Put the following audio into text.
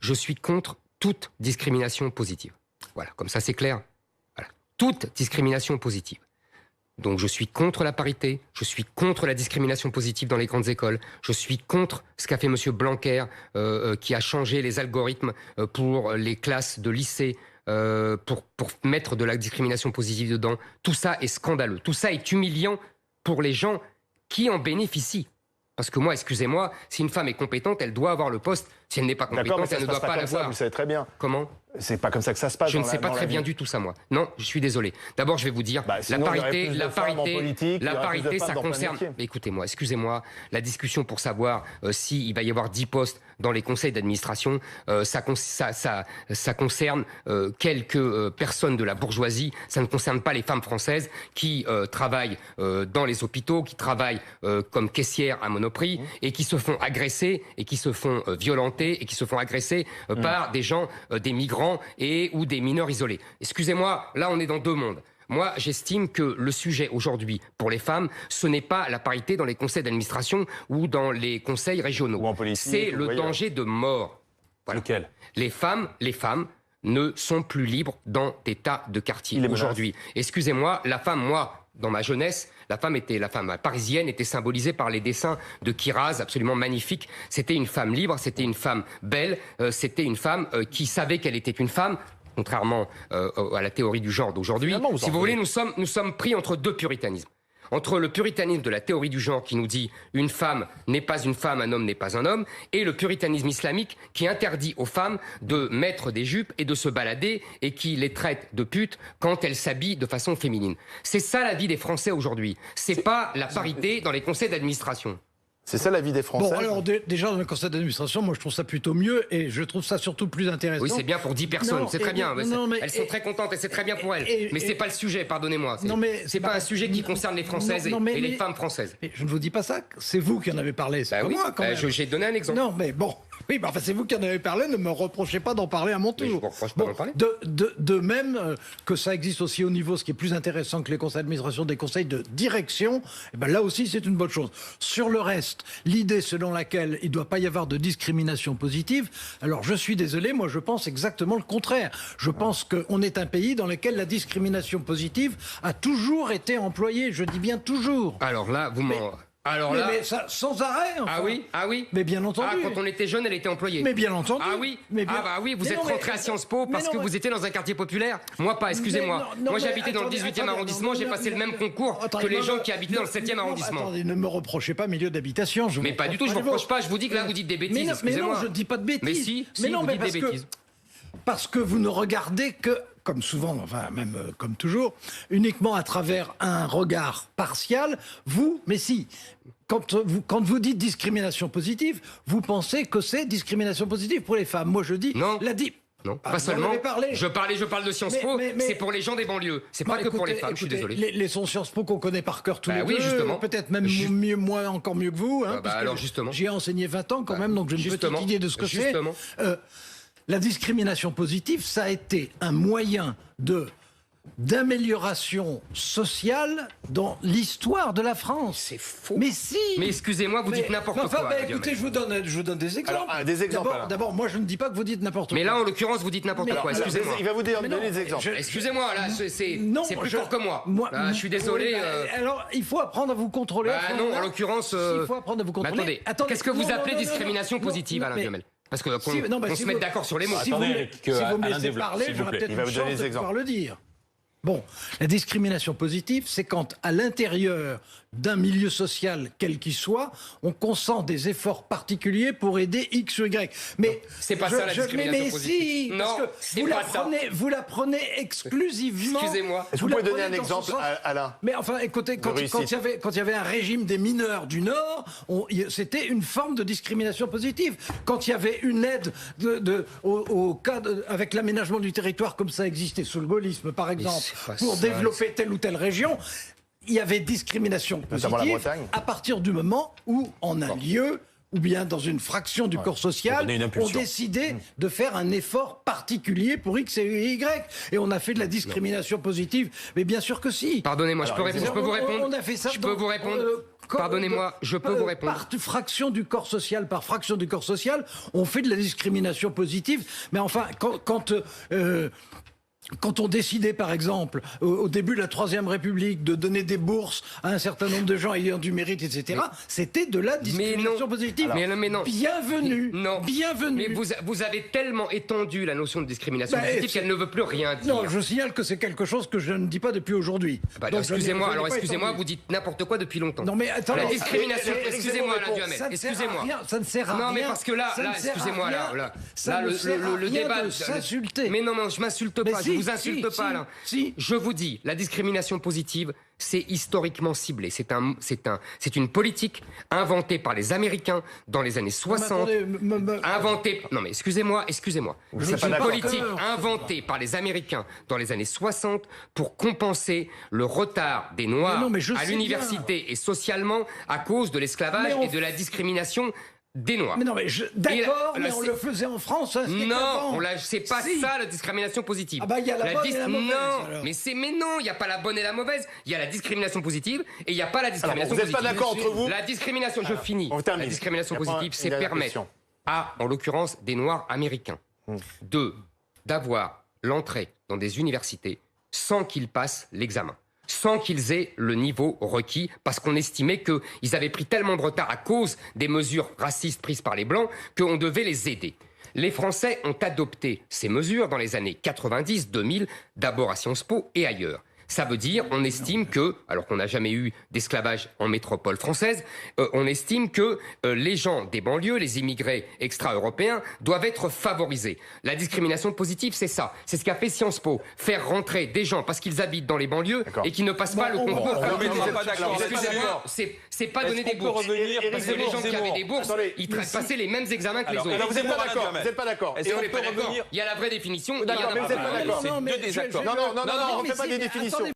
je suis contre toute discrimination positive. Voilà, comme ça c'est clair. Voilà. Toute discrimination positive. Donc je suis contre la parité, je suis contre la discrimination positive dans les grandes écoles, je suis contre ce qu'a fait M. Blanquer, qui a changé les algorithmes pour les classes de lycée, pour mettre de la discrimination positive dedans. Tout ça est scandaleux, tout ça est humiliant pour les gens qui en bénéficient. Parce que moi, excusez-moi, si une femme est compétente, elle doit avoir le poste. Si elle n'est pas compétente, elle ne doit pas l'avoir. Vous le savez très bien. Comment ? C'est pas comme ça que ça se passe. Je ne sais pas très bien du tout ça, moi. Non, je suis désolé. D'abord, je vais vous dire, la parité, ça concerne... Écoutez-moi, excusez-moi, la discussion pour savoir s'il va y avoir 10 postes dans les conseils d'administration, ça concerne quelques personnes de la bourgeoisie. Ça ne concerne pas les femmes françaises qui travaillent dans les hôpitaux, qui travaillent comme caissières à Monoprix et qui se font agresser et qui se font violenter et qui se font agresser par des gens, des migrants ou des mineurs isolés. Excusez-moi, là on est dans deux mondes. Moi, j'estime que le sujet aujourd'hui pour les femmes, ce n'est pas la parité dans les conseils d'administration ou dans les conseils régionaux. C'est le danger de mort. Voilà. Lequel ? Les femmes ne sont plus libres dans des tas de quartiers aujourd'hui. Excusez-moi, la femme, moi, dans ma jeunesse, la femme parisienne était symbolisée par les dessins de Kiraz, absolument magnifiques. C'était une femme libre, c'était une femme belle, c'était une femme qui savait qu'elle était une femme, contrairement à la théorie du genre d'aujourd'hui. Si vous voulez, nous sommes pris entre deux puritanismes. Entre le puritanisme de la théorie du genre qui nous dit une femme n'est pas une femme, un homme n'est pas un homme, et le puritanisme islamique qui interdit aux femmes de mettre des jupes et de se balader et qui les traite de putes quand elles s'habillent de façon féminine. C'est ça la vie des Français aujourd'hui. C'est pas la parité dans les conseils d'administration. C'est ça la vie des Français. Bon, alors déjà dans le conseil d'administration, moi je trouve ça plutôt mieux et je trouve ça surtout plus intéressant. Oui, c'est bien pour 10 personnes, c'est très bien. Elles sont très contentes et c'est très bien pour elles. Mais c'est pas le sujet, pardonnez-moi. C'est pas un sujet qui concerne les Françaises et les femmes françaises. Mais je ne vous dis pas ça, c'est vous qui en avez parlé, c'est pas moi quand même. J'ai donné un exemple. Non, mais bon. Oui, bah, enfin, c'est vous qui en avez parlé, ne me reprochez pas d'en parler à mon tour. Mais je ne reproche pas d'en parler. De même que ça existe aussi au niveau, ce qui est plus intéressant que les conseils d'administration, des conseils de direction, et ben là aussi c'est une bonne chose. Sur le reste, l'idée selon laquelle il ne doit pas y avoir de discrimination positive, alors je suis désolé, moi je pense exactement le contraire. Je pense qu'on est un pays dans lequel la discrimination positive a toujours été employée, je dis bien toujours. Alors là, vous m'en... Mais ça, sans arrêt, enfin. Ah oui. Mais bien entendu. Quand on était jeune, elle était employée. Mais bien entendu. Ah oui. Vous êtes rentré à Sciences Po parce que vous étiez dans un quartier populaire. Moi pas, excusez-moi. Moi j'habitais dans le 18e arrondissement, j'ai passé le même concours que les gens qui habitaient dans le 7e arrondissement. Attendez, ne me reprochez pas milieu d'habitation. Mais pas du tout, je vous reproche pas, je vous dis que là vous dites des bêtises, excusez-moi. Mais non, je ne dis pas de bêtises. Mais si, vous dites des bêtises. Parce que vous ne regardez que, comme souvent, enfin même comme toujours, uniquement à travers un regard partial, mais si. Quand vous dites discrimination positive, vous pensez que c'est discrimination positive pour les femmes. Moi, je dis... Non. Pas seulement. Je parle de Sciences Po, c'est pour les gens des banlieues. C'est pas que pour les femmes, je suis désolé. Les sons Sciences Po qu'on connaît par cœur tous les deux, justement. peut-être même moi encore mieux que vous. Hein, alors justement. J'y ai enseigné 20 ans quand même, donc j'ai une petite idée de ce que c'est. La discrimination positive, ça a été un moyen d'amélioration sociale dans l'histoire de la France. C'est faux. Mais si. Mais excusez-moi, vous dites n'importe quoi. Écoutez, je vous donne des exemples. Alors, des exemples. D'abord, moi, je ne dis pas que vous dites n'importe quoi. Mais là, en l'occurrence, vous dites n'importe quoi. Excusez-moi. Il va vous donner des exemples. Excusez-moi, là, c'est plus fort que moi. Je suis désolé. Alors, il faut apprendre à vous contrôler. Non, en l'occurrence. Il faut apprendre à vous contrôler. Attendez, qu'est-ce que vous appelez discrimination positive, Alain Duhamel ? Parce qu'on se mette d'accord sur les mots. Si vous me laissez parler, j'aurai peut-être une chance de pouvoir le dire. Bon, la discrimination positive, c'est quand, à l'intérieur d'un milieu social quel qu'il soit, on consent des efforts particuliers pour aider X ou Y. Mais c'est pas ça la discrimination positive. Si, non, c'est pas ça. Vous la prenez exclusivement. Excusez-moi. Est-ce que vous pouvez donner un exemple, Alain ? Mais enfin, écoutez, quand il y avait un régime des mineurs du Nord, c'était une forme de discrimination positive. Quand il y avait une aide au cas avec l'aménagement du territoire, comme ça existait sous le gaullisme, par exemple, pour développer telle ou telle région, il y avait discrimination positive à partir du moment où, en un lieu, ou bien dans une fraction du corps social, on décidait de faire un effort particulier pour X et Y. Et on a fait de la discrimination positive. Mais bien sûr que si. Pardonnez-moi, je peux vous répondre. On a fait ça. Je peux vous répondre. Pardonnez-moi, je peux vous répondre. Par fraction du corps social, on fait de la discrimination positive. Mais enfin, quand on décidait, par exemple, au début de la Troisième République, de donner des bourses à un certain nombre de gens ayant du mérite, etc., c'était de la discrimination positive. Mais non. Bienvenue. Non. Bienvenue. Mais vous avez tellement étendu la notion de discrimination positive qu'elle ne veut plus rien dire. Non, je signale que c'est quelque chose que je ne dis pas depuis aujourd'hui. Excusez-moi, vous dites n'importe quoi depuis longtemps. Non, mais attendez. La discrimination, excusez-moi, Alain Duhamel, excusez-moi. Ça ne sert à rien. Non, mais parce que là, excusez-moi, là, le débat. S'insulter. Mais non, je m'insulte pas. Je vous insulte pas, Alain. Si. Je vous dis, la discrimination positive, c'est historiquement ciblé. C'est une politique inventée par les Américains dans les années 60. Non, mais excusez-moi. C'est une politique inventée par les Américains dans les années 60 pour compenser le retard des Noirs à l'université et socialement à cause de l'esclavage et de la discrimination des Noirs. Mais non, mais d'accord, mais on le faisait en France. Non, c'est pas ça la discrimination positive. Ah bah il y a la bonne et la mauvaise. Non, mais non, il y a pas la bonne et la mauvaise. Il y a la discrimination positive et il y a pas la discrimination positive. Vous n'êtes pas d'accord entre vous? La discrimination, je finis. La discrimination positive, c'est permettre à, en l'occurrence, des Noirs américains d'avoir l'entrée dans des universités sans qu'ils passent l'examen, sans qu'ils aient le niveau requis, parce qu'on estimait qu'ils avaient pris tellement de retard à cause des mesures racistes prises par les Blancs qu'on devait les aider. Les Français ont adopté ces mesures dans les années 90-2000, d'abord à Sciences Po et ailleurs. Ça veut dire, on estime que, alors qu'on n'a jamais eu d'esclavage en métropole française, on estime que les gens des banlieues, les immigrés extra-européens, doivent être favorisés. La discrimination positive, c'est ça. C'est ce qu'a fait Sciences Po. Faire rentrer des gens parce qu'ils habitent dans les banlieues et qui ne passent pas le concours. Excusez-moi, c'est pas donner des bourses. Parce que les gens qui avaient des bourses, ils passaient les mêmes examens que les autres. Vous n'êtes pas d'accord. Il y a la vraie définition. D'accord, mais vous n'êtes pas d'accord. Non, on ne fait pas des définitions.